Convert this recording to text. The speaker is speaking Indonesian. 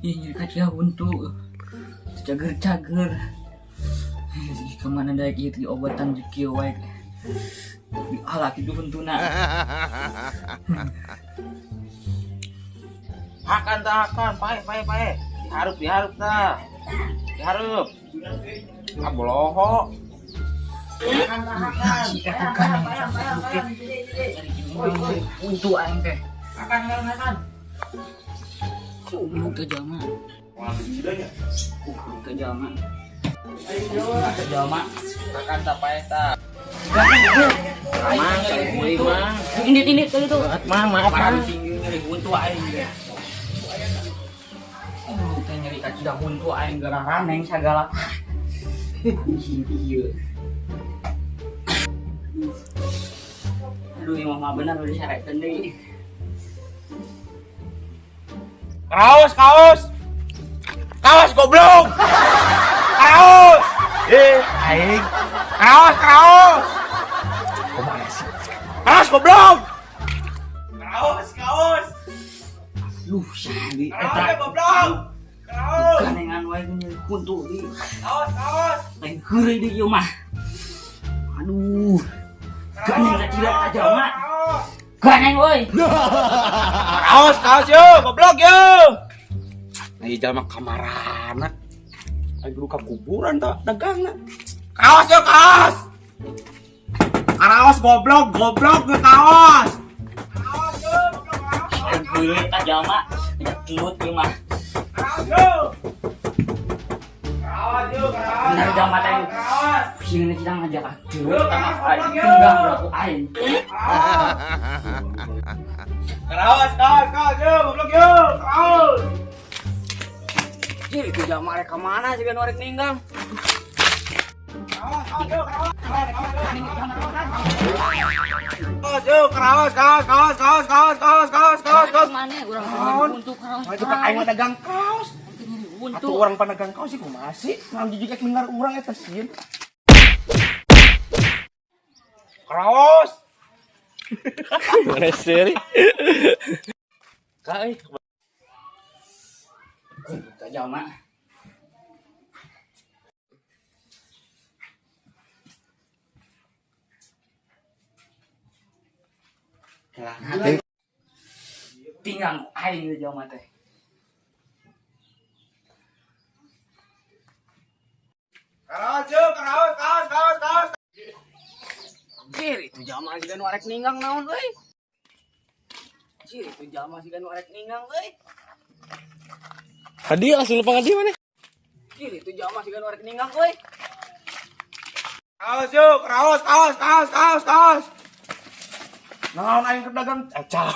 Ini kaca untuk cager-cager. Kemana dah itu obatan jeki wae. Alat itu bentuna. Akan tak akan, pae. Diharup dah. Diharup. Aboloho. Untuk aing teh. Akan. Ke jama. Ke jama. Ke jama. Akan tak pae tak. Mang, kali mang. Ini tuh itu. Maaf. Tinggi nyeri untuk aing. Teh nyeri kaki dah untuk aing gara raneng sagala. Ieu. Aduh, imah mah bener udah disarekeun deui. Kaos goblok. Kaos. Aing. Kaos. Kumaha sih? Kaos goblok. Kaos. Duh, sali Kaos goblok. Kaos. ganengan wae nyeri kuntu di. Kaos. Lain heureuy di ieu mah. Aduh. Ganeng tidak aja mah. Ganeng euy. Kaos yo, goblok yo. Nah, jalma kamarana. Lagi luka kuburan tak dagangna. Kaos yo, kaos. Kaos goblok ge kaos. Kaos yo, goblok. Lain heureuy aja mah. Tidak kelut ieu mah. Kaos yo. Bener jama teh. Kaos. Sieun kita ngajak kelut sama aing tenggang berapa aing. Kaos yo, goblok yo. Kaos. Jadi itu jama rek kemana sih kan warek ninggal. Kaos yo. Mana urang untuk kaos. Itu kan aing mah dagang kaos. Atuh Untuk orang panagang kaos sih kumaha sih? Nang jijik dengar urang eta sieun. Kaos. Reseri. kai. Kita jama. Kelangan. Tinggal aing jama teh. Kaos. Jir itu jama sih kan warek ninggang naon euy. Jir itu jama sih kan warek ninggang euy. Hadi asal lupa ngadi mana? Jir itu jama sih kan warek ninggang euy. Kaos. Naon aing keur dagang cau.